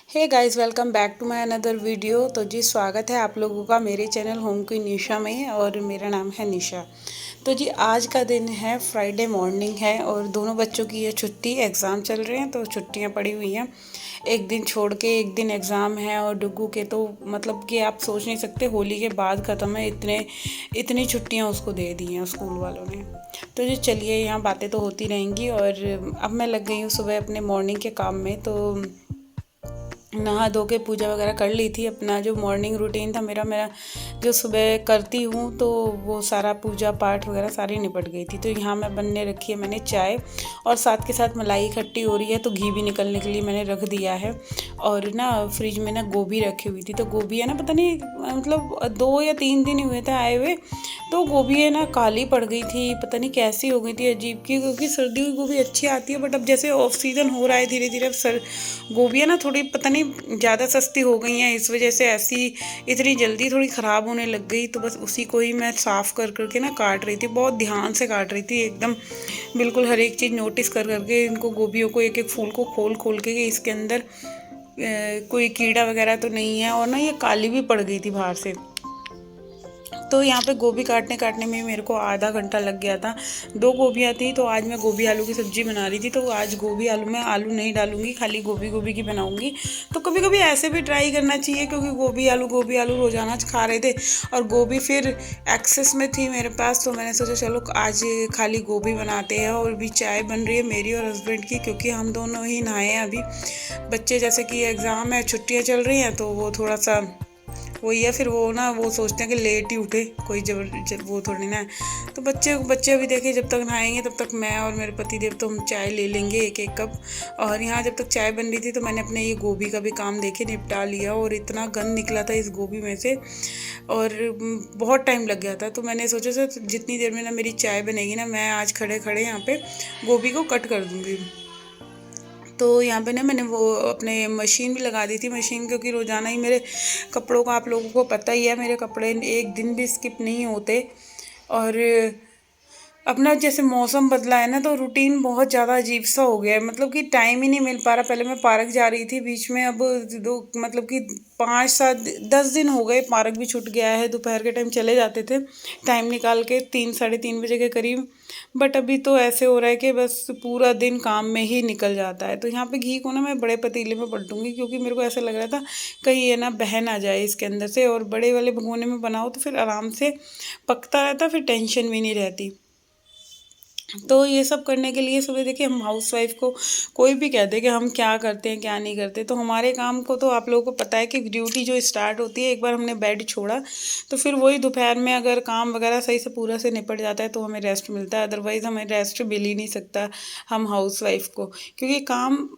Hey guys, welcome back to my another video. तो जी स्वागत है आप लोगों का मेरे चैनल होम क्वीन निशा में, और मेरा नाम है निशा। तो जी आज का दिन है, फ्राइडे मॉर्निंग है और दोनों बच्चों की ये छुट्टी एग्ज़ाम चल रहे हैं तो छुट्टियां पड़ी हुई हैं। एक दिन छोड़ के एक दिन एग्ज़ाम है, और डुग्गू के तो मतलब कि आप सोच नहीं सकते, होली के बाद ख़त्म है, इतनी छुट्टियां उसको दे दी हैं स्कूल वालों ने। तो जी चलिए, यहाँ बातें तो होती रहेंगी। और अब मैं लग गई हूँ सुबह अपने मॉर्निंग के काम में। तो नहा धो के पूजा वगैरह कर ली थी। अपना जो मॉर्निंग रूटीन था मेरा मेरा जो सुबह करती हूँ, तो वो सारा पूजा पाठ वगैरह सारी निपट गई थी। तो यहाँ मैं बनने रखी है मैंने चाय, और साथ के साथ मलाई इकट्ठी हो रही है, तो घी भी निकलने के लिए मैंने रख दिया है। और ना फ्रिज में ना गोभी रखी हुई थी, तो गोभी है ना, पता नहीं मतलब 2 या 3 दिन ही हुए थे आए हुए, तो गोभी है ना काली पड़ गई थी, पता नहीं कैसी हो गई थी अजीब की। क्योंकि सर्दी की गोभी अच्छी आती है, बट अब जैसे ऑफ सीज़न हो रहा है धीरे धीरे, अब गोभी है ना थोड़ी पता नहीं ज़्यादा सस्ती हो गई हैं, इस वजह से ऐसी इतनी जल्दी थोड़ी ख़राब होने लग गई। तो बस उसी को ही मैं साफ़ कर करके ना काट रही थी, बहुत ध्यान से काट रही थी एकदम, बिल्कुल हर एक चीज़ नोटिस कर करके इनको गोभियों को, एक एक फूल को खोल खोल के इसके अंदर कोई कीड़ा वगैरह तो नहीं है। और ना ये काली भी पड़ गई थी बाहर से। तो यहाँ पे गोभी काटने काटने में मेरे को आधा घंटा लग गया था। 2 गोभियाँ थी, तो आज मैं गोभी आलू की सब्ज़ी बना रही थी। तो आज गोभी आलू में आलू नहीं डालूंगी, खाली गोभी गोभी की बनाऊंगी। तो कभी कभी ऐसे भी ट्राई करना चाहिए, क्योंकि गोभी आलू रोज़ाना खा रहे थे, और गोभी फिर एक्सेस में थी मेरे पास। तो मैंने सोचा चलो आज खाली गोभी बनाते हैं। और भी चाय बन रही है मेरी और हस्बैंड की, क्योंकि हम दोनों ही नहाए हैं अभी। बच्चे जैसे कि एग्ज़ाम है, छुट्टियाँ चल रही हैं, तो वो थोड़ा सा वही है। फिर वो ना वो सोचते हैं कि लेट ही उठे, कोई जब वो थोड़ी ना है। तो बच्चे अभी देखिए, जब तक नहाएंगे तब तक मैं और मेरे पति देव तो हम चाय ले लेंगे एक एक कप। और यहाँ जब तक चाय बन रही थी, तो मैंने अपने ये गोभी का भी काम देखे निपटा लिया। और इतना गंद निकला था इस गोभी में से, और बहुत टाइम लग गया था। तो मैंने सोचा सर जितनी देर में ना मेरी चाय बनेगी ना, मैं आज खड़े खड़े यहाँ पे गोभी को कट कर दूँगी। तो यहाँ पे ना मैंने वो अपने मशीन भी लगा दी थी, मशीन, क्योंकि रोज़ाना ही मेरे कपड़ों का आप लोगों को पता ही है, मेरे कपड़े एक दिन भी स्किप नहीं होते। और अपना जैसे मौसम बदला है ना, तो रूटीन बहुत ज़्यादा अजीब सा हो गया है, मतलब कि टाइम ही नहीं मिल पा रहा। पहले मैं पार्क जा रही थी बीच में, अब दो मतलब कि 5 7 10 दिन हो गए, पार्क भी छूट गया है। दोपहर के टाइम चले जाते थे टाइम निकाल के, 3 साढ़े 3 बजे के करीब। बट अभी तो ऐसे हो रहा है कि बस पूरा दिन काम में ही निकल जाता है। तो यहाँ पे घी को ना मैं बड़े पतीले में पलटूंगी, क्योंकि मेरे को ऐसा लग रहा था कहीं ये ना बह ना जाए इसके अंदर से। और बड़े वाले भगोने में बनाओ तो फिर आराम से पकता रहता, फिर टेंशन भी नहीं रहती। तो ये सब करने के लिए सुबह देखिए, हम हाउस वाइफ को कोई भी कहते हैं कि हम क्या करते हैं क्या नहीं करते, तो हमारे काम को तो आप लोगों को पता है कि ड्यूटी जो स्टार्ट होती है, एक बार हमने बेड छोड़ा तो फिर वही दोपहर में अगर काम वगैरह सही से पूरा से निपट जाता है तो हमें रेस्ट मिलता है, अदरवाइज़ हमें रेस्ट मिल ही नहीं सकता हम हाउस वाइफ को। क्योंकि काम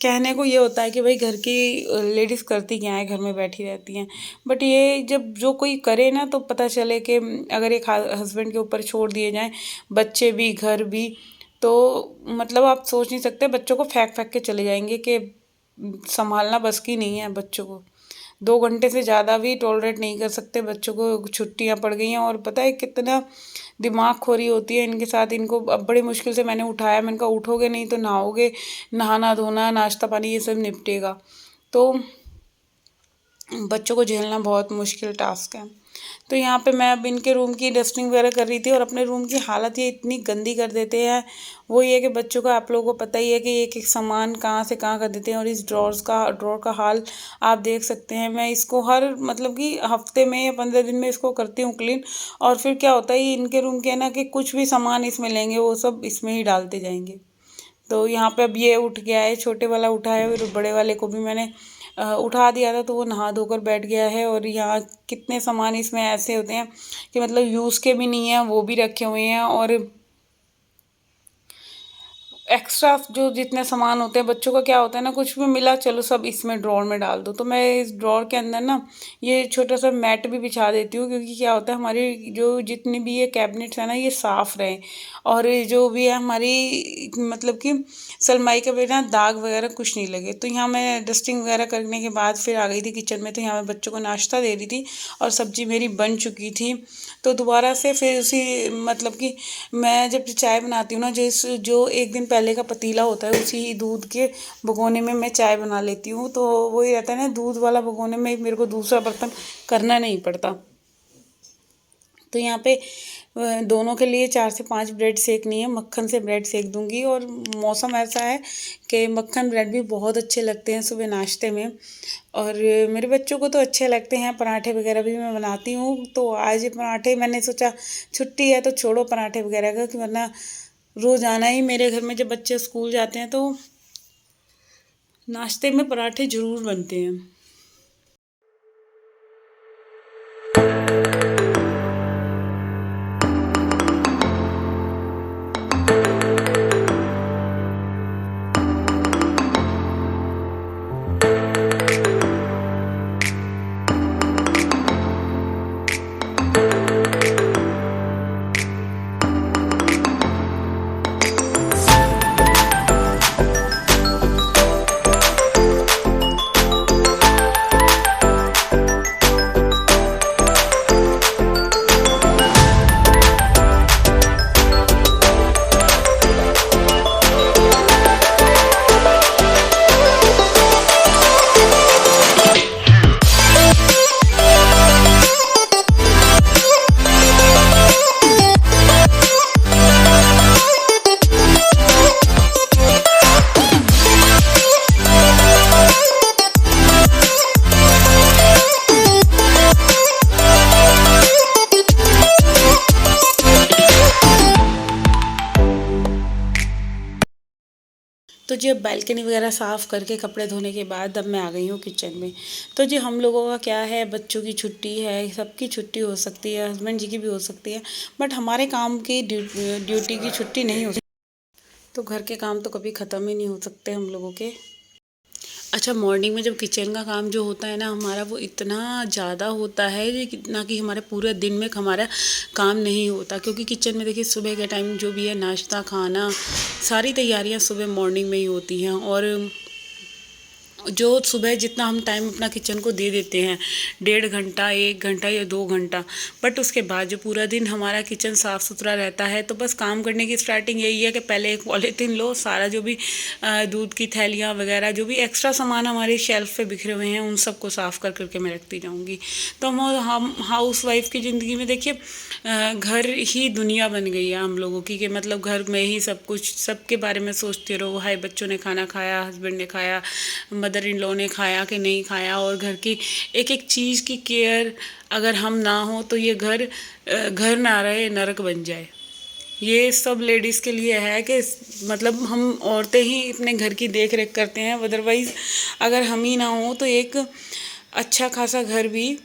कहने को ये होता है कि भाई घर की लेडीज़ करती क्या है, घर में बैठी रहती हैं। बट ये जब जो कोई करे ना, तो पता चले कि अगर एक हस्बैंड के ऊपर छोड़ दिए जाएं, बच्चे भी घर भी, तो मतलब आप सोच नहीं सकते, बच्चों को फेंक फेंक के चले जाएंगे कि संभालना बस की नहीं है बच्चों को। 2 घंटे से ज़्यादा भी टॉलरेट नहीं कर सकते बच्चों को, छुट्टियां पड़ गई हैं। और पता है कितना दिमाग खोरी होती है इनके साथ। इनको अब बड़ी मुश्किल से मैंने उठाया, मैंने कहा उठोगे नहीं तो नहाओगे, नहाना धोना नाश्ता पानी ये सब निपटेगा। तो बच्चों को झेलना बहुत मुश्किल टास्क है। तो यहाँ पे मैं अब इनके रूम की डस्टिंग वगैरह कर रही थी, और अपने रूम की हालत ये इतनी गंदी कर देते हैं। वो ये कि बच्चों का आप लोगों को पता ही है कि एक एक सामान कहाँ से कहाँ कर देते हैं। और इस ड्रॉर का हाल आप देख सकते हैं। मैं इसको हर मतलब कि हफ्ते में या 15 दिन में इसको करती हूँ क्लीन। और फिर क्या होता है, इनके रूम के ना कि कुछ भी सामान इसमें लेंगे वो सब इसमें ही डालते जाएंगे। तो यहाँ पे अब ये उठ गया है, छोटे वाला उठा है, और बड़े वाले को भी मैंने उठा दिया था, तो वो नहा धोकर बैठ गया है। और यहाँ कितने सामान इसमें ऐसे होते हैं कि मतलब यूज़ के भी नहीं हैं, वो भी रखे हुए हैं। और एक्स्ट्रा जो जितने सामान होते हैं बच्चों का, क्या होता है ना, कुछ भी मिला चलो सब इसमें ड्रॉर में डाल दो। तो मैं इस ड्रॉर के अंदर ना ये छोटा सा मैट भी बिछा देती हूँ, क्योंकि क्या होता है हमारी जो जितनी भी ये कैबिनेट्स है ना, ये साफ़ रहें। और ये जो भी है हमारी मतलब कि सलमाई के पे ना दाग वगैरह कुछ नहीं लगे। तो यहाँ मैं डस्टिंग वगैरह करने के बाद फिर आ गई थी किचन में। तो यहाँ मैं बच्चों को नाश्ता दे रही थी, और सब्ज़ी मेरी बन चुकी थी। तो दोबारा से फिर उसी मतलब कि मैं जब चाय बनाती हूँ ना, जिस जो एक दिन पहले का पतीला होता है उसी ही दूध के भगोने में मैं चाय बना लेती हूँ। तो वही रहता है ना, दूध वाला भगोने में मेरे को दूसरा बर्तन करना नहीं पड़ता। तो यहाँ पे दोनों के लिए 4 से 5 ब्रेड सेकनी है, मक्खन से ब्रेड सेक दूंगी। और मौसम ऐसा है कि मक्खन ब्रेड भी बहुत अच्छे लगते हैं सुबह नाश्ते में, और मेरे बच्चों को तो अच्छे लगते हैं। पराठे वगैरह भी मैं बनाती हूँ। तो आज पराठे मैंने सोचा छुट्टी है तो छोड़ो पराठे वगैरह का, कि वरना रोज़ाना ही मेरे घर में जब बच्चे स्कूल जाते हैं तो नाश्ते में पराठे ज़रूर बनते हैं। तो जी अब बालकनी वगैरह साफ़ करके कपड़े धोने के बाद अब मैं आ गई हूँ किचन में। तो जी हम लोगों का क्या है, बच्चों की छुट्टी है, सबकी छुट्टी हो सकती है, हस्बैंड जी की भी हो सकती है, बट हमारे काम की ड्यूटी की छुट्टी नहीं हो सकती। तो घर के काम तो कभी ख़त्म ही नहीं हो सकते हम लोगों के। अच्छा, मॉर्निंग में जब किचन का काम जो होता है ना हमारा, वो इतना ज़्यादा होता है ना कि हमारे पूरे दिन में हमारा काम नहीं होता। क्योंकि किचन में देखिए सुबह के टाइम जो भी है नाश्ता खाना सारी तैयारियां सुबह मॉर्निंग में ही होती हैं। और जो सुबह जितना हम टाइम अपना किचन को दे देते हैं, 1.5 घंटा 1 घंटा या 2 घंटा, बट उसके बाद जो पूरा दिन हमारा किचन साफ़ सुथरा रहता है, तो बस काम करने की स्टार्टिंग यही है कि पहले एक पॉलीथीन लो, सारा जो भी दूध की थैलियाँ वगैरह जो भी एक्स्ट्रा सामान हमारे शेल्फ पे बिखरे हुए हैं उन सबको साफ़ कर करके मैं रखती जाऊँगी। तो हम हाउस वाइफ की ज़िंदगी में देखिए घर ही दुनिया बन गई है हम लोगों की, कि मतलब घर में ही सब कुछ, सबके बारे में सोचते रहो। हाय बच्चों ने खाना खाया, हस्बैंड ने खाया, मदर इन लॉ ने खाया कि नहीं खाया, और घर की एक एक चीज़ की केयर अगर हम ना हो तो ये घर ना रहे, नरक बन जाए। ये सब लेडीज़ के लिए है कि मतलब हम औरतें ही अपने घर की देख रेख करते हैं, अदरवाइज़ अगर हम ही ना हो तो एक अच्छा खासा घर भी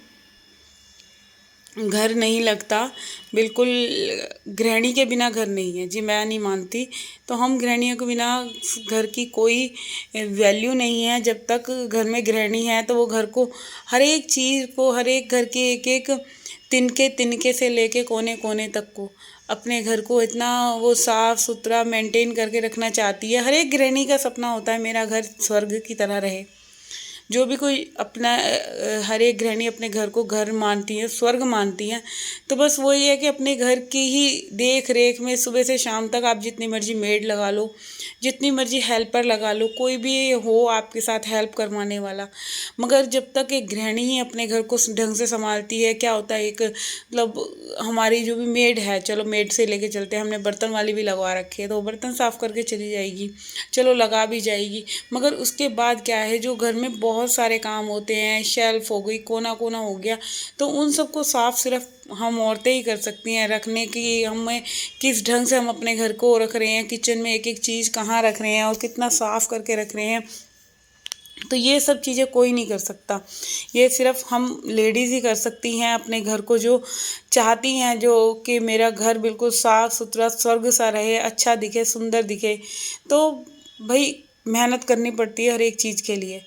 घर नहीं लगता। बिल्कुल गृहिणी के बिना घर नहीं है जी, मैं नहीं मानती। तो हम गृहिणियों के बिना घर की कोई वैल्यू नहीं है। जब तक घर में गृहिणी है तो वो घर को हर एक चीज़ को, हर एक घर के एक एक तिनके तिनके से लेके कोने कोने तक को, अपने घर को इतना वो साफ़ सुथरा मेंटेन करके रखना चाहती है। हर एक गृहिणी का सपना होता है मेरा घर स्वर्ग की तरह रहे। जो भी कोई अपना हर एक गृहिणी अपने घर को घर मानती है, स्वर्ग मानती हैं। तो बस वही है कि अपने घर की ही देख रेख में सुबह से शाम तक आप जितनी मर्जी मेड लगा लो, जितनी मर्जी हेल्पर लगा लो, कोई भी हो आपके साथ हेल्प करवाने वाला, मगर जब तक एक गृहिणी ही अपने घर को ढंग से संभालती है, क्या होता है एक मतलब हमारी जो भी मेड है, चलो मेड से लेके चलते हैं, हमने बर्तन वाली भी लगवा रखी है तो वो बर्तन साफ़ करके चली जाएगी, चलो लगा भी जाएगी। मगर उसके बाद क्या है, जो घर में बहुत सारे काम होते हैं, शेल्फ हो गई, कोना कोना हो गया, तो उन सबको साफ़ सिर्फ हम औरतें ही कर सकती हैं। रखने की हमें किस ढंग से हम अपने घर को रख रहे हैं, किचन में एक एक चीज़ कहाँ रख रहे हैं और कितना साफ़ करके रख रहे हैं, तो ये सब चीज़ें कोई नहीं कर सकता। ये सिर्फ हम लेडीज़ ही कर सकती हैं, अपने घर को जो चाहती हैं, जो कि मेरा घर बिल्कुल साफ़ सुथरा स्वर्ग सा रहे, अच्छा दिखे, सुंदर दिखे। तो भाई मेहनत करनी पड़ती है हर एक चीज़ के लिए।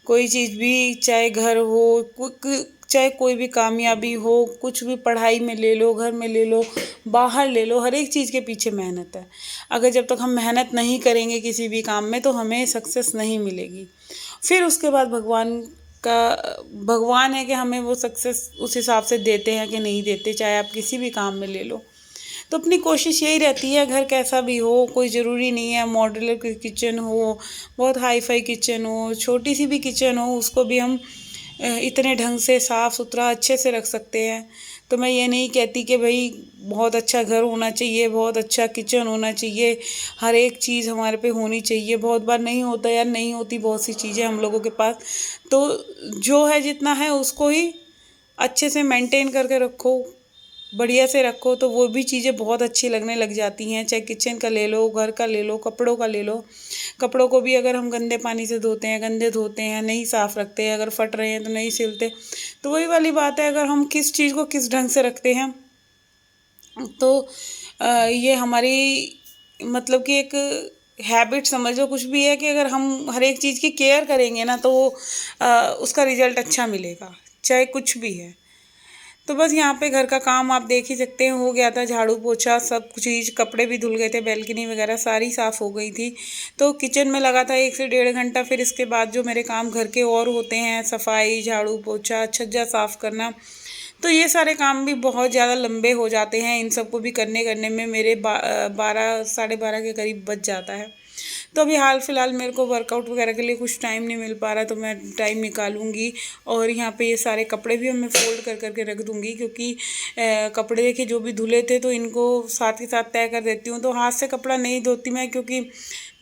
कोई चीज़ भी, चाहे घर हो, चाहे कोई भी कामयाबी हो, कुछ भी पढ़ाई में ले लो, घर में ले लो, बाहर ले लो, हर एक चीज़ के पीछे मेहनत है। अगर जब तक हम मेहनत नहीं करेंगे किसी भी काम में तो हमें सक्सेस नहीं मिलेगी। फिर उसके बाद भगवान है कि हमें वो सक्सेस उस हिसाब से देते हैं कि नहीं देते, चाहे आप किसी भी काम में ले लो। तो अपनी कोशिश यही रहती है घर कैसा भी हो, कोई ज़रूरी नहीं है मॉड्यूलर किचन हो, बहुत हाई फाई किचन हो, छोटी सी भी किचन हो उसको भी हम इतने ढंग से साफ़ सुथरा अच्छे से रख सकते हैं। तो मैं ये नहीं कहती कि भाई बहुत अच्छा घर होना चाहिए, बहुत अच्छा किचन होना चाहिए, हर एक चीज़ हमारे पे होनी चाहिए। बहुत बार नहीं होता यार, नहीं होती बहुत सी चीज़ें हम लोगों के पास। तो जो है जितना है उसको ही अच्छे से मेंटेन करके रखो, बढ़िया से रखो, तो वो भी चीज़ें बहुत अच्छी लगने लग जाती हैं। चाहे किचन का ले लो, घर का ले लो, कपड़ों का ले लो। कपड़ों को भी अगर हम गंदे पानी से धोते हैं, गंदे धोते हैं, नहीं साफ़ रखते हैं, अगर फट रहे हैं तो नहीं सिलते, तो वही वाली बात है, अगर हम किस चीज़ को किस ढंग से रखते हैं तो ये हमारी मतलब कि एक हैबिट समझ लो, कुछ भी है कि अगर हम हर एक चीज़ की केयर करेंगे ना तो उसका रिजल्ट अच्छा मिलेगा, चाहे कुछ भी है। तो बस यहाँ पे घर का काम आप देख ही सकते हैं, हो गया था झाड़ू पोछा सब चीज़, कपड़े भी धुल गए थे, बैल्कनी वगैरह सारी साफ़ हो गई थी। तो किचन में लगा था 1 से 1.5 घंटा। फिर इसके बाद जो मेरे काम घर के और होते हैं, सफाई, झाड़ू पोछा, छज्जा साफ़ करना, तो ये सारे काम भी बहुत ज़्यादा लंबे हो जाते हैं। इन सबको भी करने करने में मेरे 12 साढ़े 12 के करीब बज जाता है। तो अभी हाल फ़िलहाल मेरे को वर्कआउट वगैरह के लिए कुछ टाइम नहीं मिल पा रहा, तो मैं टाइम निकालूंगी और यहाँ पे ये सारे कपड़े भी मैं फ़ोल्ड कर करके रख दूँगी, क्योंकि कपड़े देखिए जो भी धुले थे तो इनको साथ के साथ तय कर देती हूँ। तो हाथ से कपड़ा नहीं धोती मैं, क्योंकि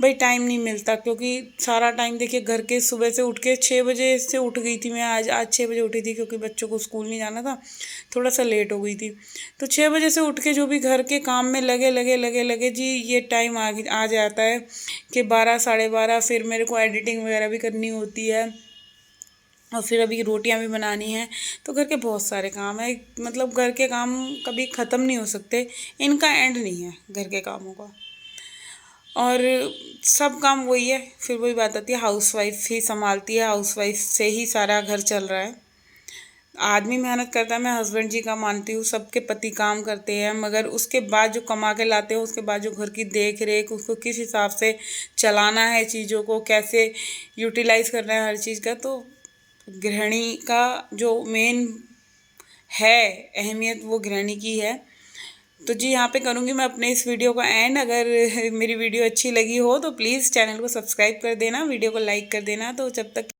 भाई टाइम नहीं मिलता, क्योंकि सारा टाइम देखिए घर के सुबह से उठ के 6 बजे से उठ गई थी मैं, आज 6 बजे उठी थी, क्योंकि बच्चों को स्कूल नहीं जाना था, थोड़ा सा लेट हो गई थी। तो 6 बजे से उठ के जो भी घर के काम में लगे जी, ये टाइम आ जाता है कि 12 साढ़े 12। फिर मेरे को एडिटिंग वगैरह भी करनी होती है और फिर अभी रोटियां भी बनानी हैं। तो घर के बहुत सारे काम है, मतलब घर के काम कभी ख़त्म नहीं हो सकते, इनका एंड नहीं है घर के कामों का। और सब काम वही है, फिर वही बात आती है, हाउसवाइफ ही संभालती है, हाउसवाइफ से ही सारा घर चल रहा है। आदमी मेहनत करता है, मैं हस्बैंड जी का मानती हूँ, सबके पति काम करते हैं, मगर उसके बाद जो कमा के लाते हैं, उसके बाद जो घर की देख रेख, उसको किस हिसाब से चलाना है, चीज़ों को कैसे यूटिलाइज़ करना है हर चीज़ का, तो गृहिणी का जो मेन है अहमियत, वो गृहिणी की है। तो जी यहाँ पे करूँगी मैं अपने इस वीडियो का एंड। अगर मेरी वीडियो अच्छी लगी हो तो प्लीज़ चैनल को सब्सक्राइब कर देना, वीडियो को लाइक कर देना। तो जब तक